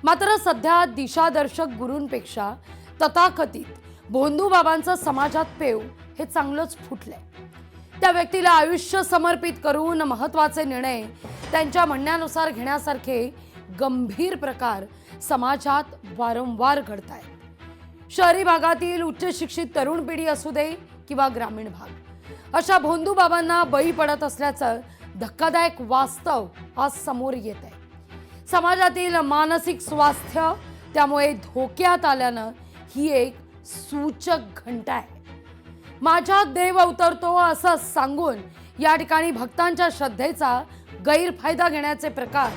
मात्र सध्या दिशादर्शक गुरूंपेक्षा तथाकथित भोंदूबाबांचं समाजात पेव हे चांगलंच फुटलंय। त्या व्यक्तीला आयुष्य समर्पित करून महत्त्वाचे निर्णय त्यांच्या म्हणण्यानुसार घेण्यासारखे गंभीर प्रकार समाजात वारंवार घडत आहेत। शहरी भागातील उच्च शिक्षित तरुण पिढी असू दे किंवा ग्रामीण भाग, अशा भोंदूबाबांना बळी पडत असल्याचं धक्कादायक वास्तव आज समोर येत आहे। समाजातील मानसिक स्वास्थ्य त्यामुळे धोक्यात आल्यानं ही एक सूचक घंटा आहे। माझ्यात देव अवतरतो असं सांगून या ठिकाणी भक्तांच्या श्रद्धेचा गैरफायदा घेण्याचे प्रकार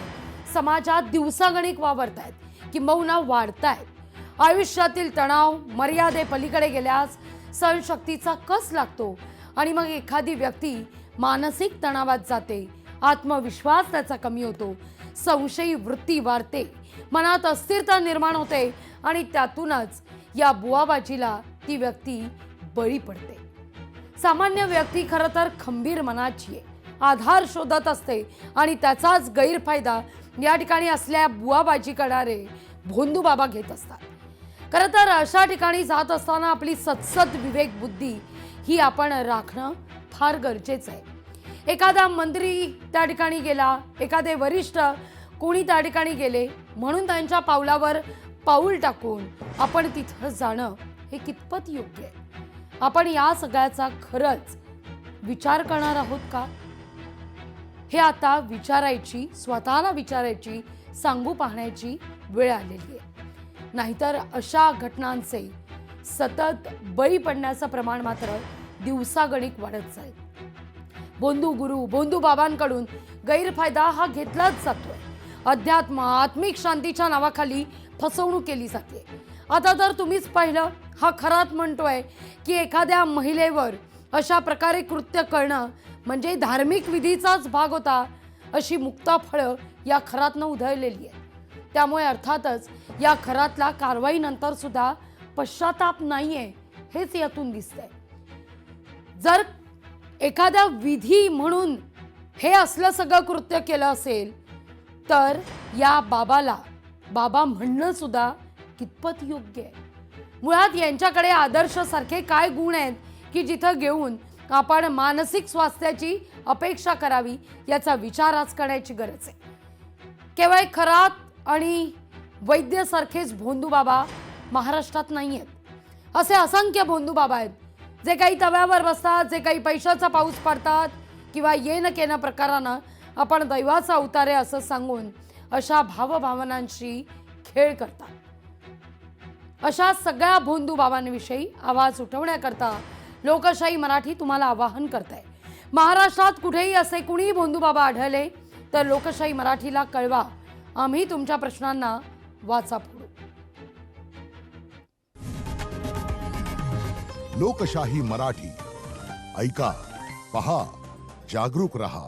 समाजात दिवसागणिक वावरत आहेत, किंबहुना वाढत आहेत। आयुष्यातील तणाव मर्यादेपलीकडे गेल्यास सहनशक्तीचा कस लागतो आणि मग एखादी व्यक्ती मानसिक तणावात जाते, आत्मविश्वास त्याचा कमी होतो, संशयी वृत्ती वाढते, मनात अस्थिरता निर्माण होते आणि त्यातूनच या बुवाबाजीला ती व्यक्ती बळी पडते। सामान्य व्यक्ती खरं तर खंबीर मनाची आहे, आधार शोधत असते आणि त्याचाच गैरफायदा या ठिकाणी असल्या बुवाबाजी करणारे भोंदूबाबा घेत असतात। खरं तर अशा ठिकाणी जात असताना आपली सतसत विवेक बुद्धी ही आपण राखणं फार गरजेचं आहे। एखादा मंत्री त्या ठिकाणी गेला, एखादे वरिष्ठ कोणी त्या ठिकाणी गेले म्हणून त्यांच्या पावलावर पाऊल टाकून आपण तिथं जाणं हे कितपत योग्य आहे? आपण या सगळ्याचा खरंच विचार करणार आहोत का? हे आता विचारायची, स्वतःला विचारायची, सांगू पाहण्याची वेळ आलेली आहे। नाहीतर अशा घटनांचे सतत बळी पडण्याचं प्रमाण मात्र दिवसागणिक वाढत जाईल। भोंदू गुरु, भोंदू बाबांकडून गैरफायदा हा घेतलाच जातोय। अध्यात्म, आत्मिक शांतीच्या नावाखाली फसवणूक केली जाते। आता तर तुम्हीच पाहिलं, हा खरात म्हणतोय की एखाद्या महिलेवर अशा प्रकारे कृत्य करणं म्हणजे धार्मिक विधीचाच भाग होता, अशी मुक्ताफळं या खरातनं उधळलेली आहे। त्यामुळे अर्थातच या खरातला कारवाईनंतर सुद्धा पश्चाताप नाहीये हेच यातून दिसतंय। जर एखाद्या विधी म्हणून हे असलं सगळं कृत्य केलं असेल तर या बाबाला बाबा म्हणणं सुद्धा कितपत योग्य आहे? मुळात यांच्याकडे आदर्शासारखे काय गुण आहेत की जिथं घेऊन आपण मानसिक स्वास्थ्याची अपेक्षा करावी याचा विचार आज करण्याची गरज आहे। केवळ खरात आणि वैद्यसारखेच भोंदूबाबा महाराष्ट्रात नाही आहेत। असे असंख्य भोंदूबाबा आहेत जे काही तव्यावर बसतात, जे काही पैशाचा पाऊस पाडतात किंवा येणं केणं प्रकारानं आपण दैवाचा अवतार आहे असं सांगून अशा भावभावनांशी खेळ करतात। अशा सगळ्या भोंदूबाबांविषयी आवाज उठवण्याकरता लोकशाही मराठी तुम्हाला आवाहन करते। महाराष्ट्रात कुठेही असे कुणी भोंदूबाबा आढळले तर लोकशाही मराठीला कळवा, आम्ही तुमच्या प्रश्नांना वाचा फोडू। लोकशाही मराठी ऐका, पहा, जागरूक रहा।